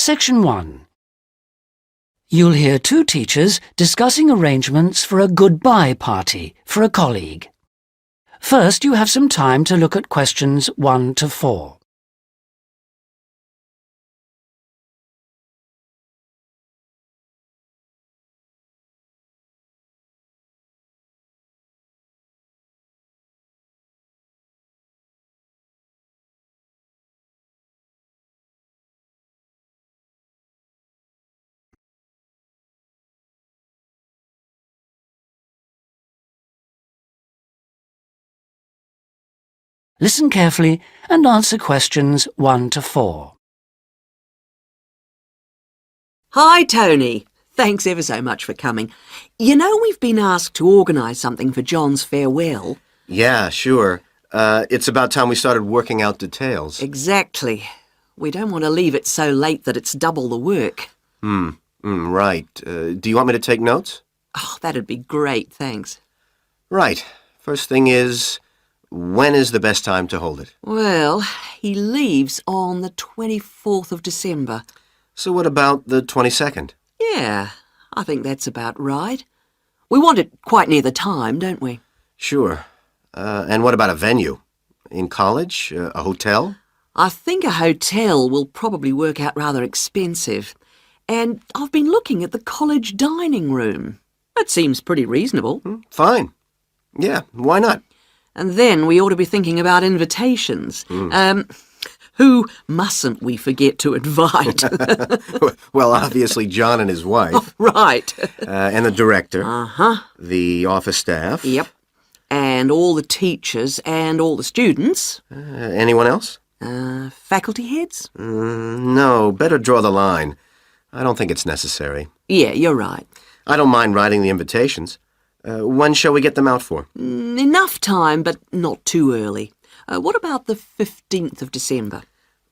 Section 1. You'll hear two teachers discussing arrangements for a goodbye party for a colleague. First, you have some time to look at questions 1 to 4. Listen carefully and answer questions 1 to 4. Hi, Tony. Thanks ever so much for coming. You know we've been asked to organise something for John's farewell. Yeah, sure. It's about time we started working out details. Exactly. We don't want to leave it so late that it's double the work. Right. Do you want me to take notes? Oh, that'd be great, thanks. Right. First thing is, when is the best time to hold it? Well, he leaves on the 24th of December. So what about the 22nd? Yeah, I think that's about right. We want it quite near the time, don't we? Sure. And what about a venue? In college? A hotel? I think a hotel will probably work out rather expensive. And I've been looking at the college dining room. That seems pretty reasonable. Fine. Yeah, why not? And then we ought to be thinking about invitations. Who mustn't we forget to invite? Well, obviously John and his wife. Oh, right. And the director. Uh-huh. The office staff. Yep. And all the teachers and all the students. Anyone else? Faculty heads? No, better draw the line. I don't think it's necessary. Yeah, you're right. I don't mind writing the invitations. When shall we get them out for? Enough time, but not too early. What about the 15th of December?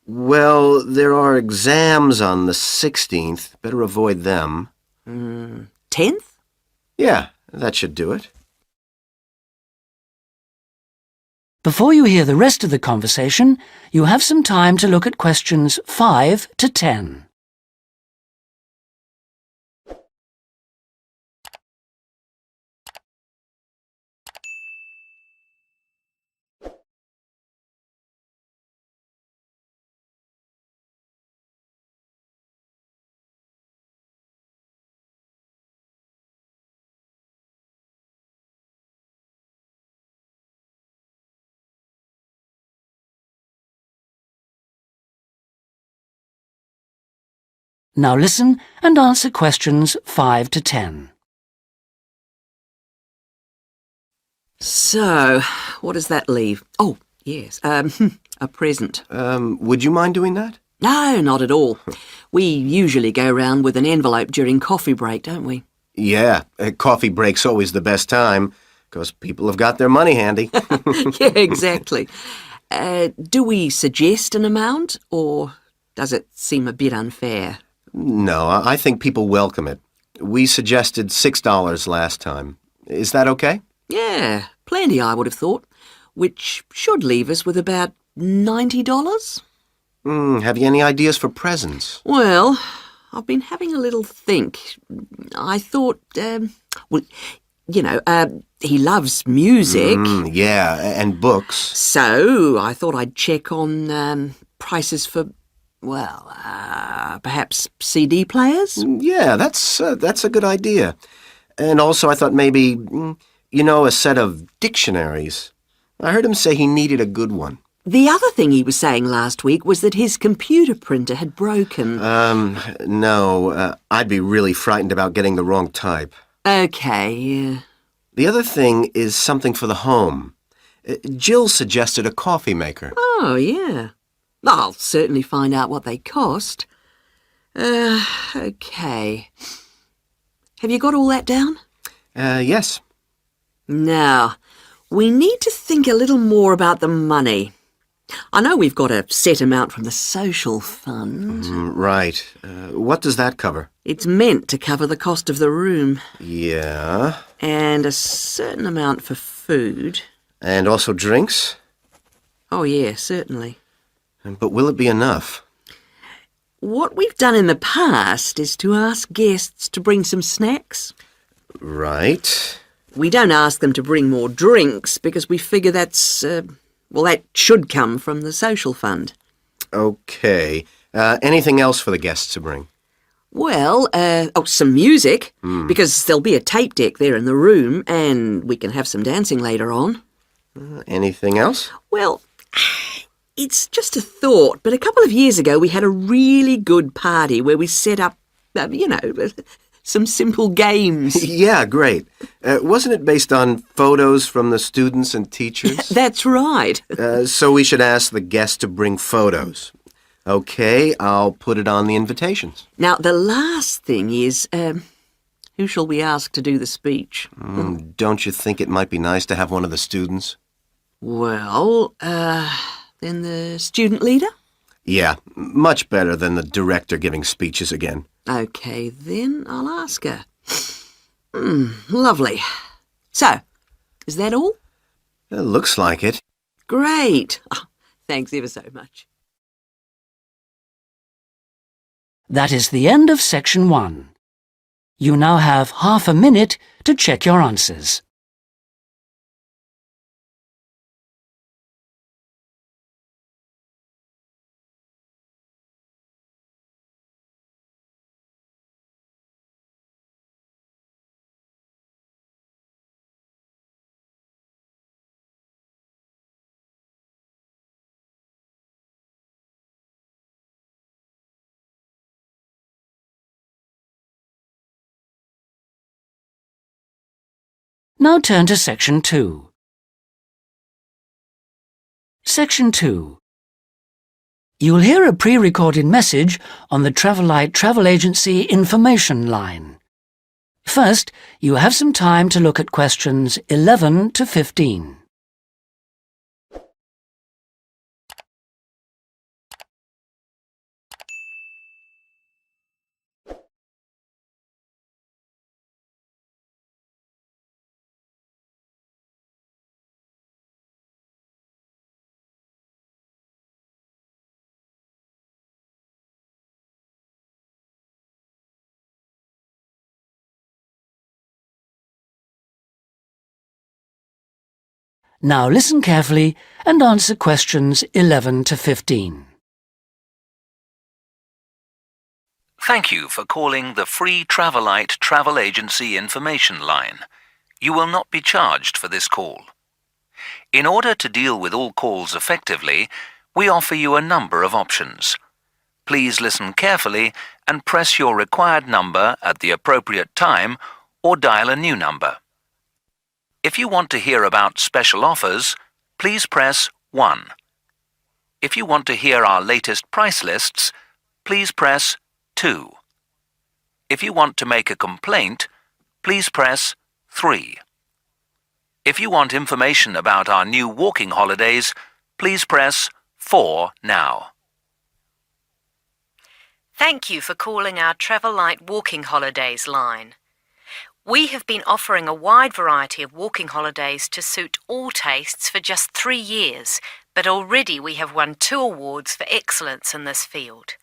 Well, there are exams on the 16th. Better avoid them. 10th? Yeah, that should do it. Before you hear the rest of the conversation, you have some time to look at questions 5 to 10. Now listen and answer questions 5 to 10. So, what does that leave? Oh, yes, a present. Would you mind doing that? No, not at all. We usually go round with an envelope during coffee break, don't we? Yeah, coffee break's always the best time, because people have got their money handy. Yeah, exactly. Do we suggest an amount, or does it seem a bit unfair? No, I think people welcome it. We suggested $6 last time. Is that okay? Yeah, plenty, I would have thought, which should leave us with about $90. Have you any ideas for presents? Well, I've been having a little think. I thought, he loves music. Yeah, and books. So I thought I'd check on prices for, perhaps CD players? Yeah, that's a good idea. And also I thought maybe, a set of dictionaries. I heard him say he needed a good one. The other thing he was saying last week was that his computer printer had broken. No, I'd be really frightened about getting the wrong type. Okay, yeah. The other thing is something for the home. Jill suggested a coffee maker. Oh, yeah. I'll certainly find out what they cost. Okay. Have you got all that down? Yes. Now, we need to think a little more about the money. I know we've got a set amount from the social fund. Right. What does that cover? It's meant to cover the cost of the room. Yeah. And a certain amount for food. And also drinks? Oh, yeah, certainly. But will it be enough? What we've done in the past is to ask guests to bring some snacks. Right. We don't ask them to bring more drinks because we figure that should come from the social fund. Okay. Anything else for the guests to bring? Well, some music, because there'll be a tape deck there in the room and we can have some dancing later on. Anything else? Well, it's just a thought, but a couple of years ago we had a really good party where we set up, some simple games. Yeah, great. Wasn't it based on photos from the students and teachers? That's right. So we should ask the guests to bring photos. Okay, I'll put it on the invitations. Now, the last thing is, who shall we ask to do the speech? Don't you think it might be nice to have one of the students? Well, then the student leader? Yeah, much better than the director giving speeches again. Okay, then I'll ask her. Lovely. So, is that all? It looks like it. Great. Oh, thanks ever so much. That is the end of section 1. You now have half a minute to check your answers. Now turn to section 2. Section 2. You'll hear a pre-recorded message on the Travelite Travel Agency information line. First, you have some time to look at questions 11 to 15. Now listen carefully and answer questions 11 to 15. Thank you for calling the free Travelite Travel Agency information line. You will not be charged for this call. In order to deal with all calls effectively, we offer you a number of options. Please listen carefully and press your required number at the appropriate time or dial a new number. If you want to hear about special offers, please press 1. If you want to hear our latest price lists, please press 2. If you want to make a complaint, please press 3. If you want information about our new walking holidays, please press 4 now. Thank you for calling our Travelite Walking Holidays line. We have been offering a wide variety of walking holidays to suit all tastes for just 3 years, but already we have won 2 awards for excellence in this field.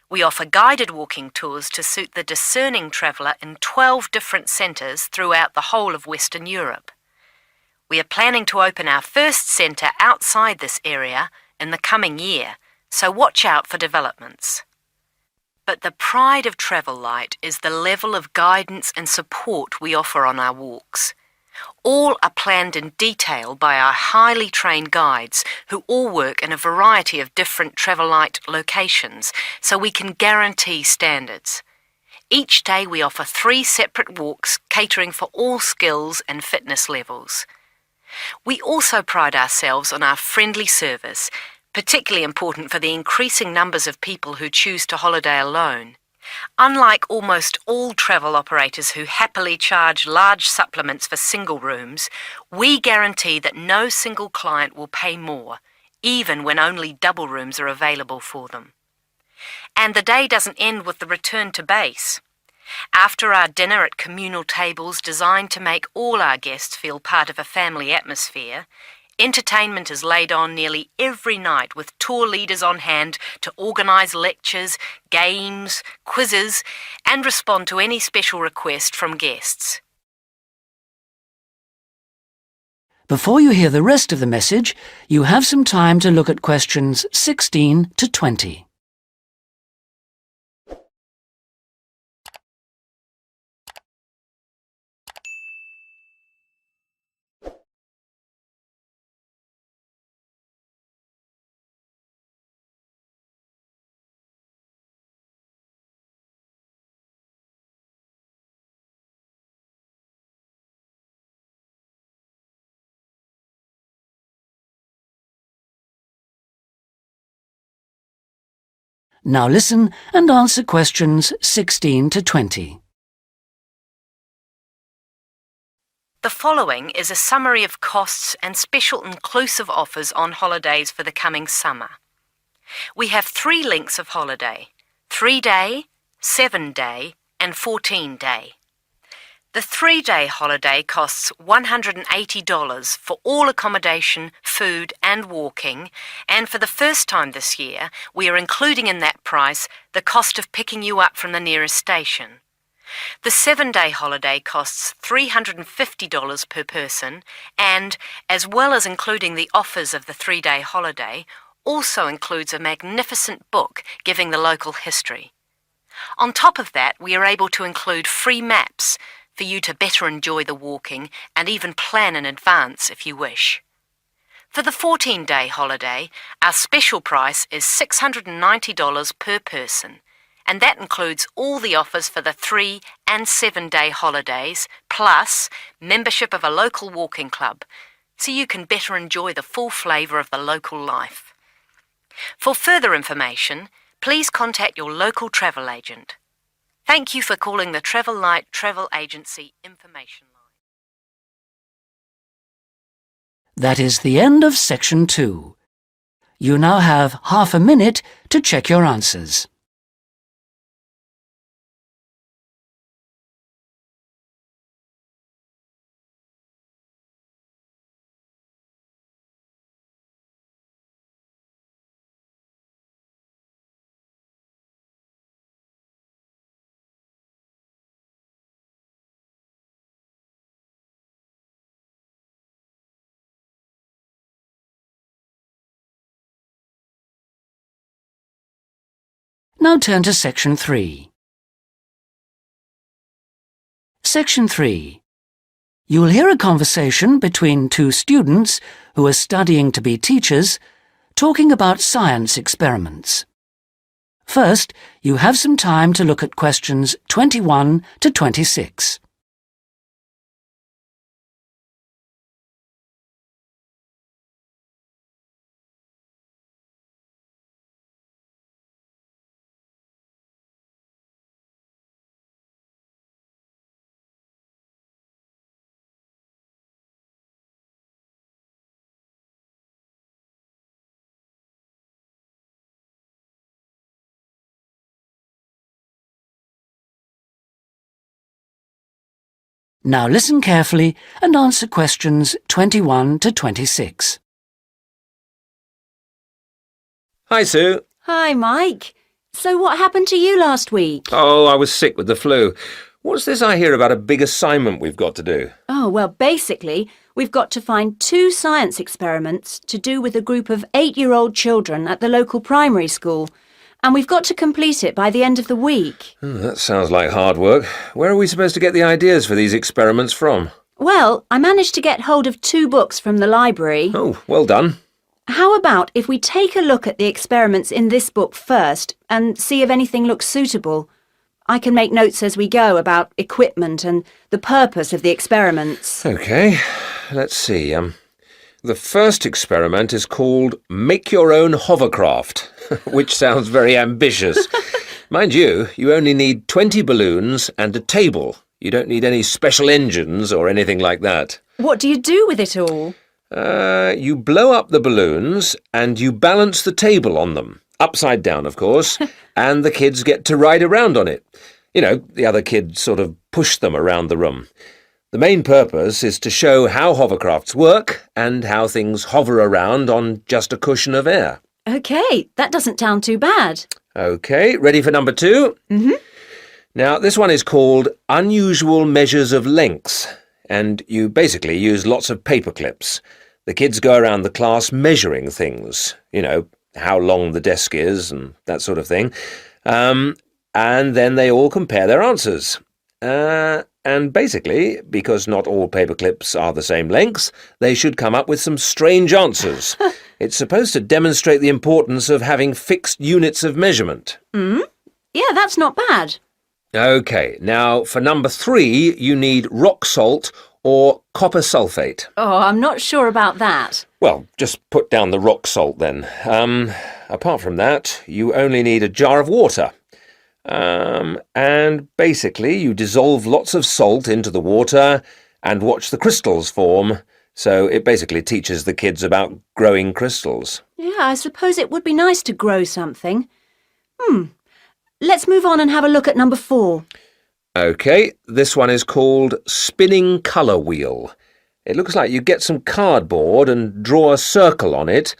We offer guided walking tours to suit the discerning traveller in 12 different centres throughout the whole of Western Europe. We are planning to open our first centre outside this area in the coming year, so watch out for developments. But the pride of Travelite is the level of guidance and support we offer on our walks. All are planned in detail by our highly trained guides who all work in a variety of different Travelite locations, so we can guarantee standards. Each day we offer 3 separate walks catering for all skills and fitness levels. We also pride ourselves on our friendly service, particularly important for the increasing numbers of people who choose to holiday alone. Unlike almost all travel operators who happily charge large supplements for single rooms, we guarantee that no single client will pay more, even when only double rooms are available for them. And the day doesn't end with the return to base. After our dinner at communal tables designed to make all our guests feel part of a family atmosphere, Entertainment is laid on nearly every night with tour leaders on hand to organise lectures, games, quizzes and respond to any special request from guests. Before you hear the rest of the message, you have some time to look at questions 16 to 20. Now listen and answer questions 16 to 20. The following is a summary of costs and special inclusive offers on holidays for the coming summer. We have 3 lengths of holiday: 3-day, 7-day and 14-day. The 3-day holiday costs $180 for all accommodation, food and walking, and for the first time this year, we are including in that price the cost of picking you up from the nearest station. The 7-day holiday costs $350 per person and, as well as including the offers of the 3-day holiday, also includes a magnificent book giving the local history. On top of that, we are able to include free maps for you to better enjoy the walking and even plan in advance if you wish. For the 14-day holiday, our special price is $690 per person, and that includes all the offers for the 3- and 7-day holidays, plus membership of a local walking club, so you can better enjoy the full flavour of the local life. For further information, please contact your local travel agent. Thank you for calling the Travel Light Travel Agency Information Line. That is the end of section 2. You now have half a minute to check your answers. Now turn to section 3. Section 3. You will hear a conversation between 2 students who are studying to be teachers, talking about science experiments. First, you have some time to look at questions 21 to 26. Now listen carefully and answer questions 21 to 26. Hi, Sue. Hi, Mike. So what happened to you last week? Oh, I was sick with the flu. What's this I hear about a big assignment we've got to do? Oh, well, basically, we've got to find 2 science experiments to do with a group of 8-year-old children at the local primary school. And we've got to complete it by the end of the week. That sounds like hard work. Where are we supposed to get the ideas for these experiments from? Well, I managed to get hold of 2 books from the library. Oh, well done. How about if we take a look at the experiments in this book first and see if anything looks suitable? I can make notes as we go about equipment and the purpose of the experiments. OK, let's see. The first experiment is called Make Your Own Hovercraft, which sounds very ambitious. Mind you, you only need 20 balloons and a table. You don't need any special engines or anything like that. What do you do with it all? You blow up the balloons and you balance the table on them. Upside down, of course, and the kids get to ride around on it. You know, the other kids sort of push them around the room. The main purpose is to show how hovercrafts work and how things hover around on just a cushion of air. OK, that doesn't sound too bad. OK, ready for number 2? Mm-hmm. Now, this one is called Unusual Measures of Lengths, and you basically use lots of paper clips. The kids go around the class measuring things, you know, how long the desk is and that sort of thing. And then they all compare their answers. And basically, because not all paper clips are the same length, they should come up with some strange answers. It's supposed to demonstrate the importance of having fixed units of measurement. Yeah, that's not bad. OK, now for number 3, you need rock salt or copper sulfate. Oh, I'm not sure about that. Well, just put down the rock salt then. Apart from that, you only need a jar of water. And basically you dissolve lots of salt into the water and watch the crystals form. So it basically teaches the kids about growing crystals. Yeah, I suppose it would be nice to grow something. Let's move on and have a look at number 4. OK, this one is called Spinning Colour Wheel. It looks like you get some cardboard and draw a circle on it,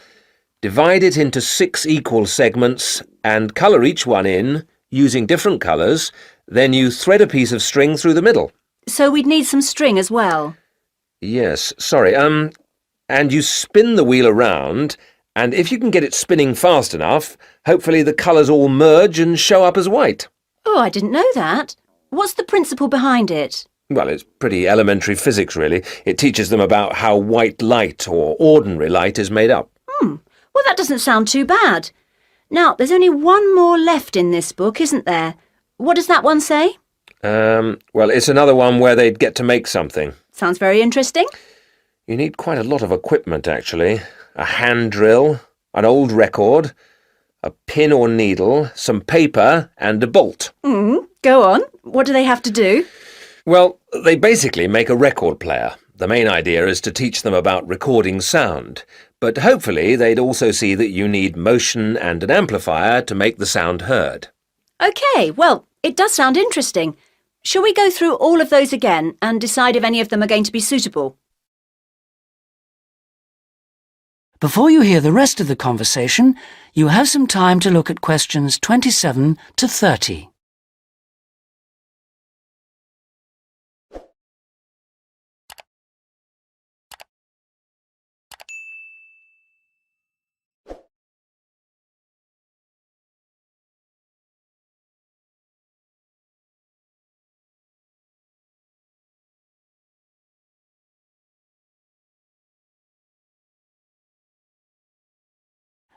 divide it into 6 equal segments and colour each one in using different colours, then you thread a piece of string through the middle. So we'd need some string as well. Yes, sorry, and you spin the wheel around, and if you can get it spinning fast enough, hopefully the colours all merge and show up as white. Oh, I didn't know that. What's the principle behind it? Well, it's pretty elementary physics, really. It teaches them about how white light or ordinary light is made up. Well, that doesn't sound too bad. Now, there's only one more left in this book, isn't there? What does that one say? Well, it's another one where they'd get to make something. Sounds very interesting. You need quite a lot of equipment, actually. A hand drill, an old record, a pin or needle, some paper and a bolt. Go on. What do they have to do? Well, they basically make a record player. The main idea is to teach them about recording sound, but hopefully they'd also see that you need motion and an amplifier to make the sound heard. OK, well, it does sound interesting. Shall we go through all of those again and decide if any of them are going to be suitable? Before you hear the rest of the conversation, you have some time to look at questions 27 to 30.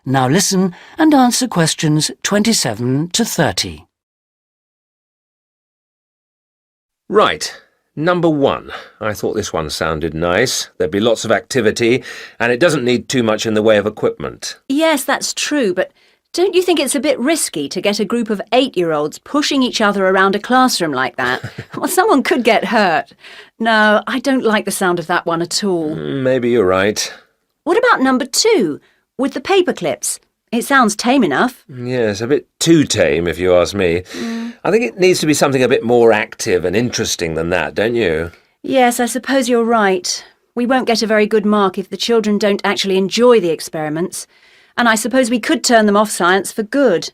Now listen and answer questions 27 to 30. Right, number 1. I thought this one sounded nice. There'd be lots of activity, and it doesn't need too much in the way of equipment. Yes, that's true, but don't you think it's a bit risky to get a group of 8-year-olds pushing each other around a classroom like that? Well, someone could get hurt. No, I don't like the sound of that one at all. Maybe you're right. What about number 2, with the paper clips? It sounds tame enough. Yes, a bit too tame, if you ask me. I think it needs to be something a bit more active and interesting than that, don't you? Yes, I suppose you're right. We won't get a very good mark if the children don't actually enjoy the experiments. And I suppose we could turn them off science for good.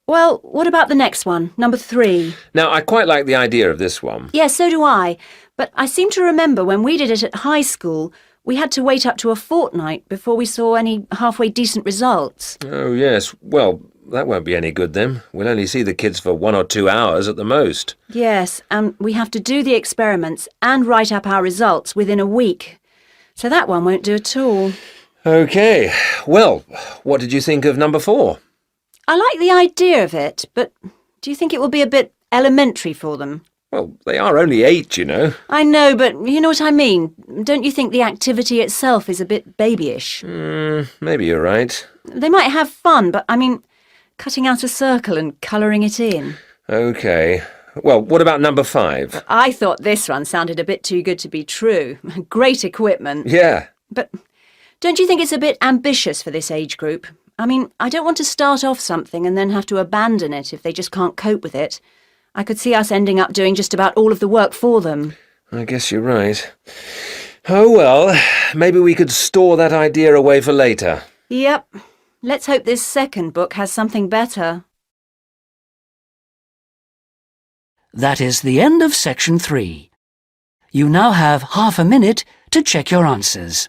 Well, what about the next one, number 3? Now, I quite like the idea of this one. Yes, so do I. But I seem to remember when we did it at high school, we had to wait up to a fortnight before we saw any halfway decent results. Oh, yes. Well, that won't be any good then. We'll only see the kids for 1 or 2 hours at the most. Yes, and we have to do the experiments and write up our results within a week. So that one won't do at all. OK. Well, what did you think of number 4? I like the idea of it, but do you think it will be a bit elementary for them? Well, they are only 8, you know. I know, but you know what I mean. Don't you think the activity itself is a bit babyish? Maybe you're right. They might have fun, but I mean, cutting out a circle and colouring it in. OK. Well, what about number 5? I thought this one sounded a bit too good to be true. Great equipment. Yeah. But don't you think it's a bit ambitious for this age group? I mean, I don't want to start off something and then have to abandon it if they just can't cope with it. I could see us ending up doing just about all of the work for them. I guess you're right. Oh well, maybe we could store that idea away for later. Yep. Let's hope this second book has something better. That is the end of section 3. You now have half a minute to check your answers.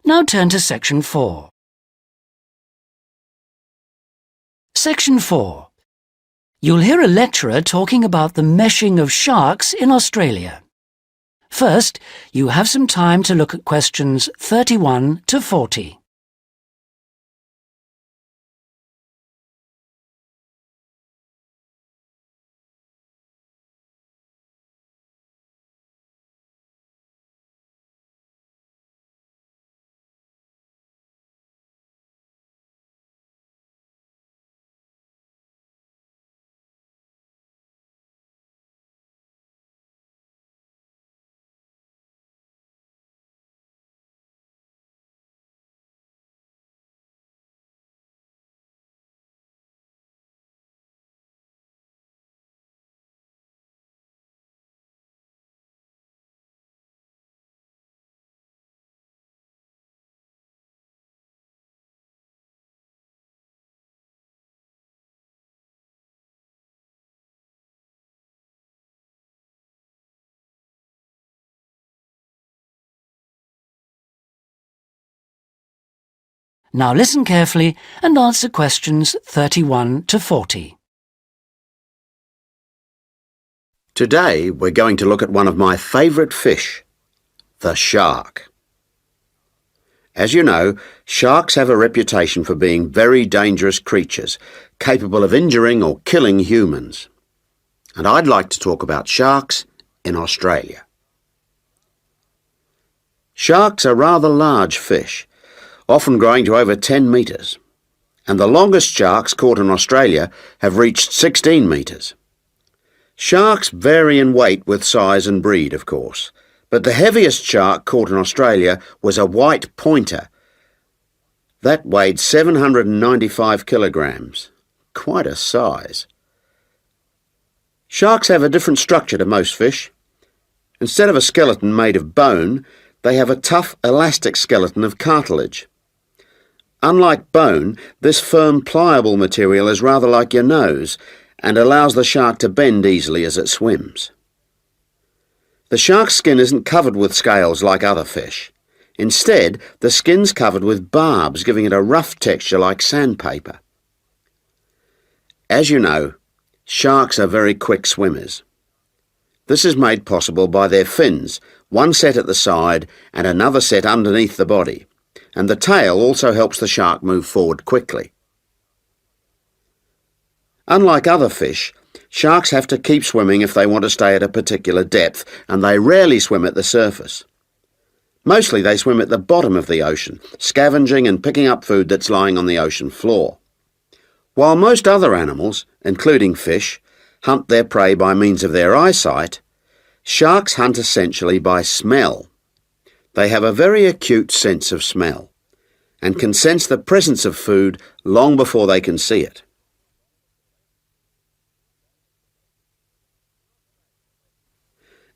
Now turn to section 4. Section 4. You'll hear a lecturer talking about the meshing of sharks in Australia. First, you have some time to look at questions 31 to 40. Now listen carefully and answer questions 31 to 40. Today we're going to look at one of my favourite fish, the shark. As you know, sharks have a reputation for being very dangerous creatures, capable of injuring or killing humans. And I'd like to talk about sharks in Australia. Sharks are rather large fish, often growing to over 10 metres, and the longest sharks caught in Australia have reached 16 metres. Sharks vary in weight with size and breed, of course, but the heaviest shark caught in Australia was a white pointer. That weighed 795 kilograms. Quite a size. Sharks have a different structure to most fish. Instead of a skeleton made of bone, they have a tough, elastic skeleton of cartilage. Unlike bone, this firm, pliable material is rather like your nose and allows the shark to bend easily as it swims. The shark's skin isn't covered with scales like other fish. Instead, the skin's covered with barbs, giving it a rough texture like sandpaper. As you know, sharks are very quick swimmers. This is made possible by their fins, one set at the side and another set underneath the body, and the tail also helps the shark move forward quickly. Unlike other fish, sharks have to keep swimming if they want to stay at a particular depth, and they rarely swim at the surface. Mostly they swim at the bottom of the ocean, scavenging and picking up food that's lying on the ocean floor. While most other animals, including fish, hunt their prey by means of their eyesight, sharks hunt essentially by smell. They have a very acute sense of smell and can sense the presence of food long before they can see it.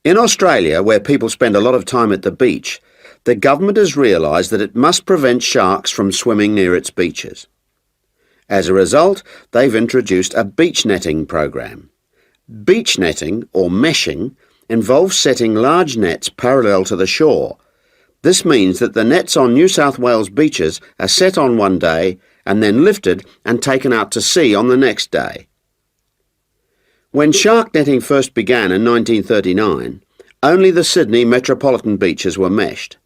In Australia, where people spend a lot of time at the beach, the government has realised that it must prevent sharks from swimming near its beaches. As a result, they've introduced a beach netting program. Beach netting, or meshing, involves setting large nets parallel to the shore. This means that the nets on New South Wales beaches are set on one day and then lifted and taken out to sea on the next day. When shark netting first began in 1939, only the Sydney metropolitan beaches were meshed.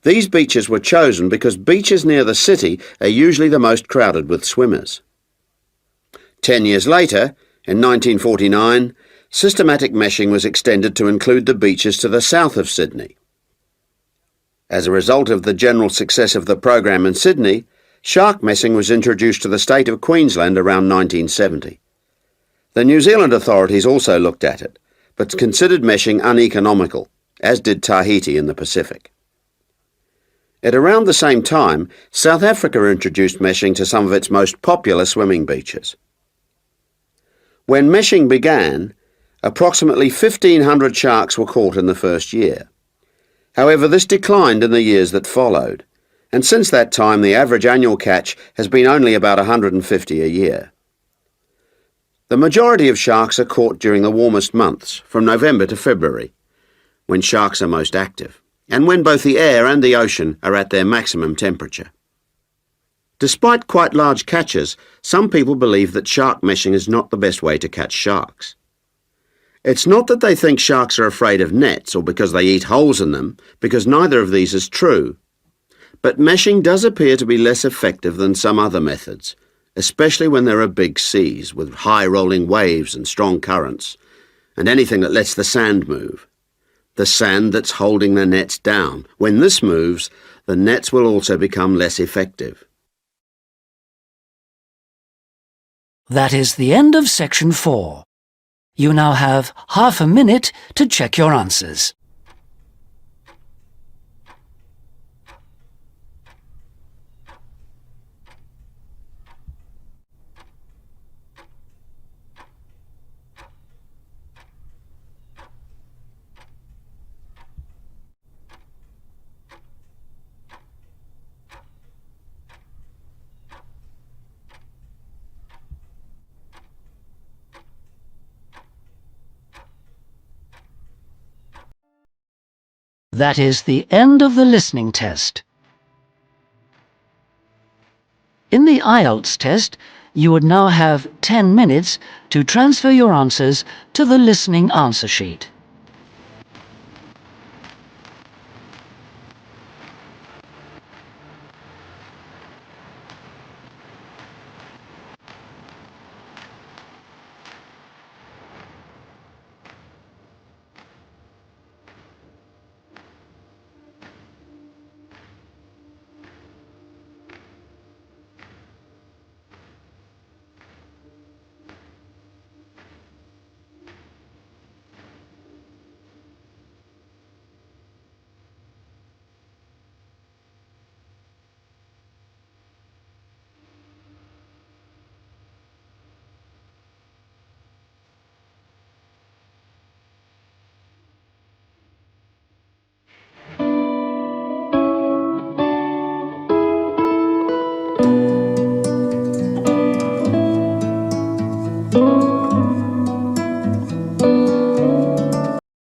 These beaches were chosen because beaches near the city are usually the most crowded with swimmers. 10 years later, in 1949, systematic meshing was extended to include the beaches to the south of Sydney. As a result of the general success of the program in Sydney, shark meshing was introduced to the state of Queensland around 1970. The New Zealand authorities also looked at it, but considered meshing uneconomical, as did Tahiti in the Pacific. At around the same time, South Africa introduced meshing to some of its most popular swimming beaches. When meshing began, approximately 1,500 sharks were caught in the first year. However, this declined in the years that followed, and since that time the average annual catch has been only about 150 a year. The majority of sharks are caught during the warmest months, from November to February, when sharks are most active, and when both the air and the ocean are at their maximum temperature. Despite quite large catches, some people believe that shark meshing is not the best way to catch sharks. It's not that they think sharks are afraid of nets or because they eat holes in them, because neither of these is true. But meshing does appear to be less effective than some other methods, especially when there are big seas with high rolling waves and strong currents, and anything that lets the sand move. The sand that's holding the nets down. When this moves, the nets will also become less effective. That is the end of section 4. You now have half a minute to check your answers. That is the end of the listening test. In the IELTS test, you would now have 10 minutes to transfer your answers to the listening answer sheet.